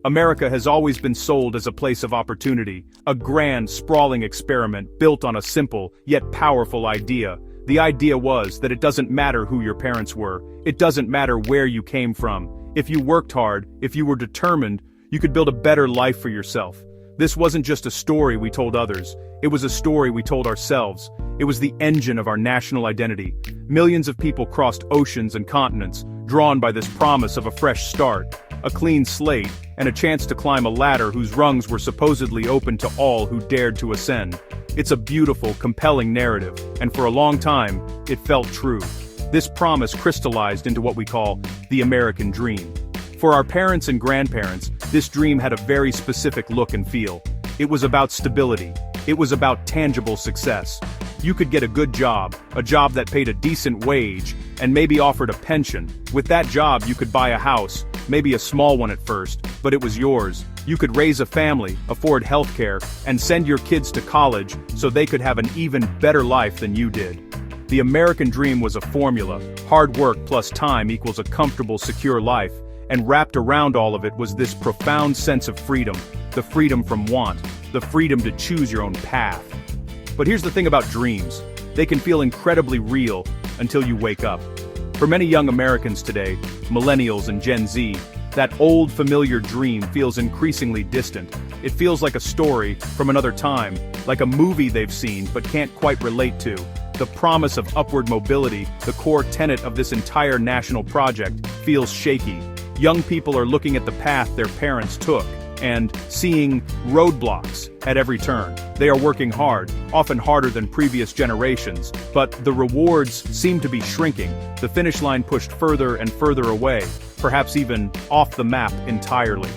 America has always been sold as a place of opportunity, a grand, sprawling experiment built on a simple, yet powerful idea. The idea was that it doesn't matter who your parents were, it doesn't matter where you came from. If you worked hard, if you were determined, you could build a better life for yourself. This wasn't just a story we told others, it was a story we told ourselves. It was the engine of our national identity. Millions of people crossed oceans and continents, drawn by this promise of a fresh start, a clean slate, and a chance to climb a ladder whose rungs were supposedly open to all who dared to ascend. It's a beautiful, compelling narrative, and for a long time, it felt true. This promise crystallized into what we call the American dream. For our parents and grandparents, this dream had a very specific look and feel. It was about stability. It was about tangible success. You could get a good job, a job that paid a decent wage, and maybe offered a pension. With that job you could buy a house, maybe a small one at first, but it was yours. You could raise a family, afford healthcare, and send your kids to college so they could have an even better life than you did. The American dream was a formula. Hard work plus time equals a comfortable, secure life, and wrapped around all of it was this profound sense of freedom, the freedom from want, the freedom to choose your own path. But here's the thing about dreams. They can feel incredibly real until you wake up. For many young Americans today, millennials and Gen Z, that old familiar dream feels increasingly distant. It feels like a story from another time, like a movie they've seen but can't quite relate to. The promise of upward mobility, the core tenet of this entire national project, feels shaky. Young people are looking at the path their parents took, and seeing roadblocks at every turn. They are working hard, often harder than previous generations, but the rewards seem to be shrinking, the finish line pushed further and further away, perhaps even off the map entirely.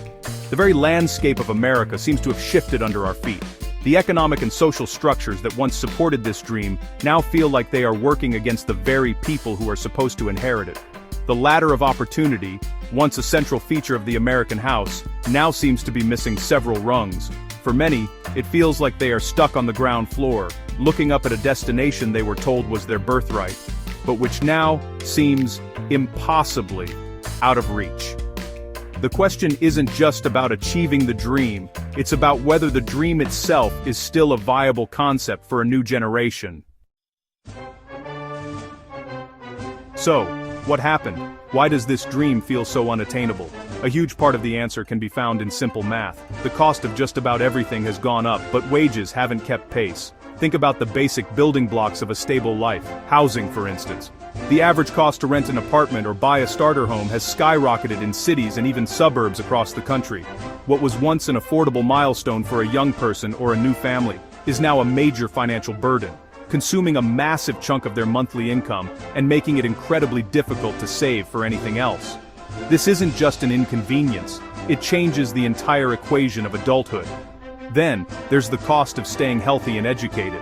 The very landscape of America seems to have shifted under our feet. The economic and social structures that once supported this dream now feel like they are working against the very people who are supposed to inherit it. The ladder of opportunity, once a central feature of the American house, now seems to be missing several rungs. For many, it feels like they are stuck on the ground floor, looking up at a destination they were told was their birthright, but which now seems impossibly out of reach. The question isn't just about achieving the dream, it's about whether the dream itself is still a viable concept for a new generation. So, what happened? Why does this dream feel so unattainable? A huge part of the answer can be found in simple math. The cost of just about everything has gone up, but wages haven't kept pace. Think about the basic building blocks of a stable life, housing for instance. The average cost to rent an apartment or buy a starter home has skyrocketed in cities and even suburbs across the country. What was once an affordable milestone for a young person or a new family is now a major financial burden, consuming a massive chunk of their monthly income and making it incredibly difficult to save for anything else. This isn't just an inconvenience, it changes the entire equation of adulthood. Then, there's the cost of staying healthy and educated.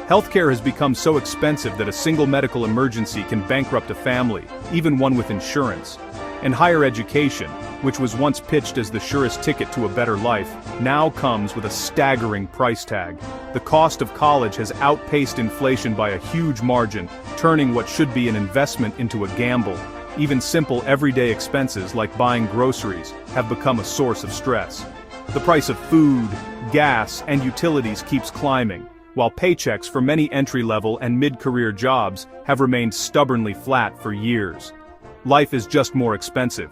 Healthcare has become so expensive that a single medical emergency can bankrupt a family, even one with insurance. And higher education, which was once pitched as the surest ticket to a better life, now comes with a staggering price tag. The cost of college has outpaced inflation by a huge margin, turning what should be an investment into a gamble. Even simple everyday expenses like buying groceries have become a source of stress. The price of food, gas, and utilities keeps climbing, while paychecks for many entry-level and mid-career jobs have remained stubbornly flat for years. Life is just more expensive.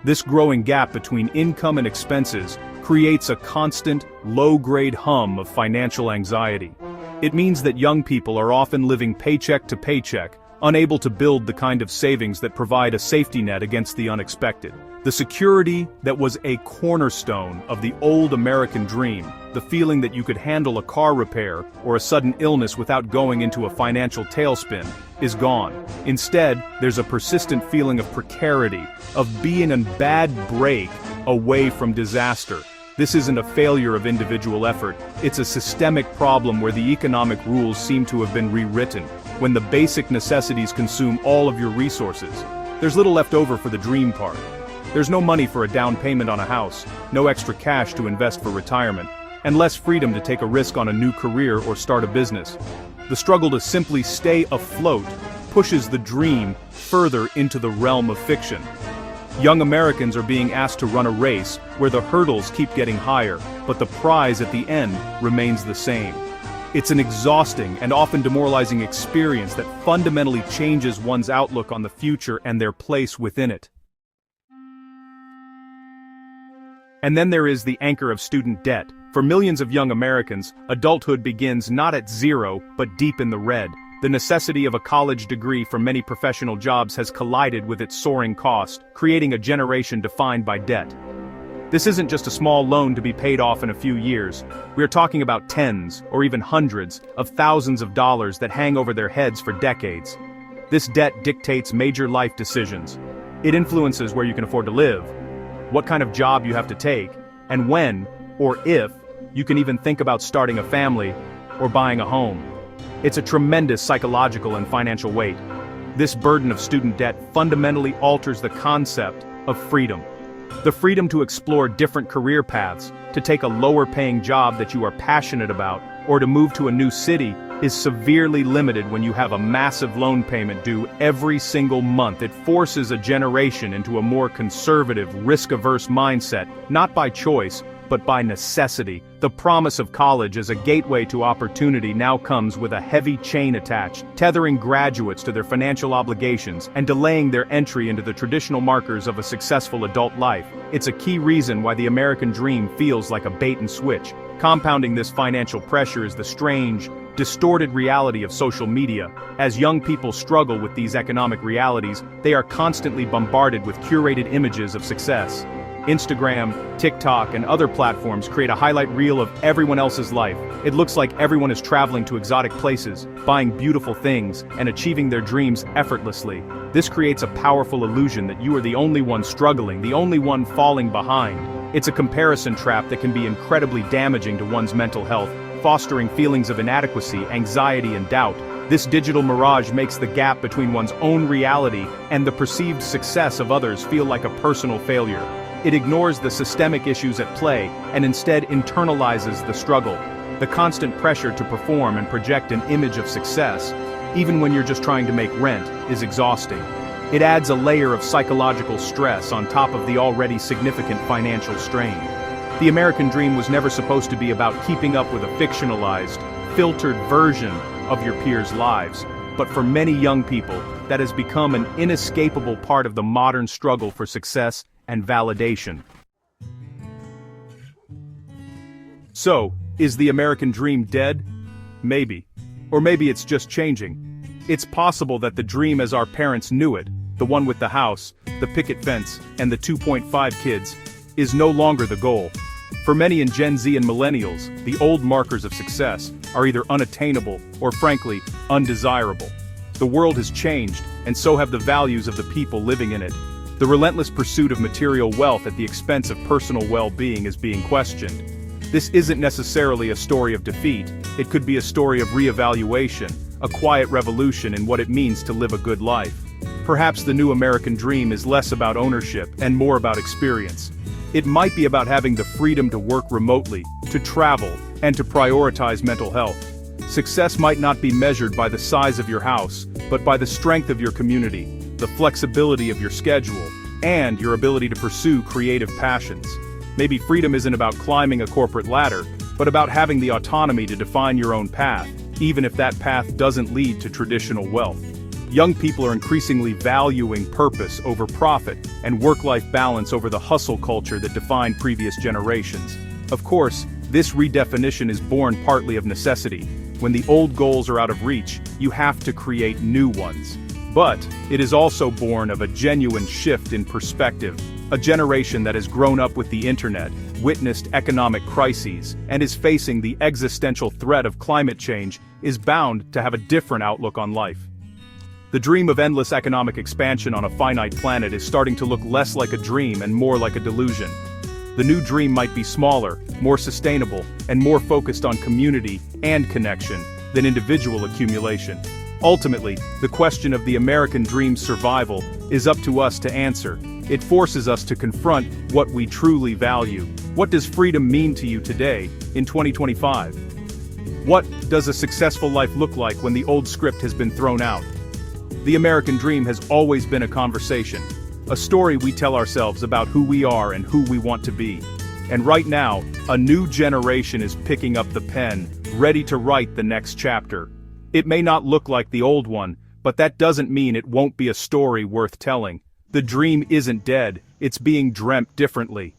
This growing gap between income and expenses creates a constant, low-grade hum of financial anxiety. It means that young people are often living paycheck to paycheck, unable to build the kind of savings that provide a safety net against the unexpected. The security that was a cornerstone of the old American dream, the feeling that you could handle a car repair or a sudden illness without going into a financial tailspin, is gone. Instead, there's a persistent feeling of precarity, of being a bad break away from disaster. This isn't a failure of individual effort, it's a systemic problem where the economic rules seem to have been rewritten. When the basic necessities consume all of your resources, there's little left over for the dream part. There's no money for a down payment on a house, no extra cash to invest for retirement, and less freedom to take a risk on a new career or start a business. The struggle to simply stay afloat pushes the dream further into the realm of fiction. Young Americans are being asked to run a race where the hurdles keep getting higher, but the prize at the end remains the same. It's an exhausting and often demoralizing experience that fundamentally changes one's outlook on the future and their place within it. And then there is the anchor of student debt. For millions of young Americans, adulthood begins not at zero, but deep in the red. The necessity of a college degree for many professional jobs has collided with its soaring cost, creating a generation defined by debt. This isn't just a small loan to be paid off in a few years. We are talking about tens, or even hundreds, of thousands of dollars that hang over their heads for decades. This debt dictates major life decisions. It influences where you can afford to live, what kind of job you have to take, and when, or if, you can even think about starting a family or buying a home. It's a tremendous psychological and financial weight. This burden of student debt fundamentally alters the concept of freedom. The freedom to explore different career paths, to take a lower-paying job that you are passionate about, or to move to a new city is severely limited when you have a massive loan payment due every single month. It forces a generation into a more conservative, risk-averse mindset, not by choice, but by necessity. The promise of college as a gateway to opportunity now comes with a heavy chain attached, tethering graduates to their financial obligations and delaying their entry into the traditional markers of a successful adult life. It's a key reason why the American dream feels like a bait and switch. Compounding this financial pressure is the strange, distorted reality of social media. As young people struggle with these economic realities, they are constantly bombarded with curated images of success. Instagram, TikTok, and other platforms create a highlight reel of everyone else's life. It looks like everyone is traveling to exotic places, buying beautiful things, and achieving their dreams effortlessly. This creates a powerful illusion that you are the only one struggling, the only one falling behind. It's a comparison trap that can be incredibly damaging to one's mental health, fostering feelings of inadequacy, anxiety, and doubt. This digital mirage makes the gap between one's own reality and the perceived success of others feel like a personal failure. It ignores the systemic issues at play and instead internalizes the struggle. The constant pressure to perform and project an image of success, even when you're just trying to make rent, is exhausting. It adds a layer of psychological stress on top of the already significant financial strain. The American dream was never supposed to be about keeping up with a fictionalized, filtered version of your peers' lives. But for many young people, that has become an inescapable part of the modern struggle for success and validation. So, is the American dream dead? Maybe. Or maybe it's just changing. It's possible that the dream as our parents knew it, the one with the house, the picket fence, and the 2.5 kids, is no longer the goal. For many in Gen Z and Millennials, the old markers of success are either unattainable or, frankly, undesirable. The world has changed, and so have the values of the people living in it. The relentless pursuit of material wealth at the expense of personal well-being is being questioned. This isn't necessarily a story of defeat. It could be a story of reevaluation, a quiet revolution in what it means to live a good life. Perhaps the new American dream is less about ownership and more about experience. It might be about having the freedom to work remotely, to travel, and to prioritize mental health. Success might not be measured by the size of your house, but by the strength of your community, the flexibility of your schedule, and your ability to pursue creative passions. Maybe freedom isn't about climbing a corporate ladder, but about having the autonomy to define your own path, even if that path doesn't lead to traditional wealth. Young people are increasingly valuing purpose over profit and work-life balance over the hustle culture that defined previous generations. Of course, this redefinition is born partly of necessity. When the old goals are out of reach, you have to create new ones. But it is also born of a genuine shift in perspective. A generation that has grown up with the internet, witnessed economic crises, and is facing the existential threat of climate change is bound to have a different outlook on life. The dream of endless economic expansion on a finite planet is starting to look less like a dream and more like a delusion. The new dream might be smaller, more sustainable, and more focused on community and connection than individual accumulation. Ultimately, the question of the American dream's survival is up to us to answer. It forces us to confront what we truly value. What does freedom mean to you today, in 2025? What does a successful life look like when the old script has been thrown out? The American dream has always been a conversation. A story we tell ourselves about who we are and who we want to be. And right now, a new generation is picking up the pen, ready to write the next chapter. It may not look like the old one, but that doesn't mean it won't be a story worth telling. The dream isn't dead, it's being dreamt differently.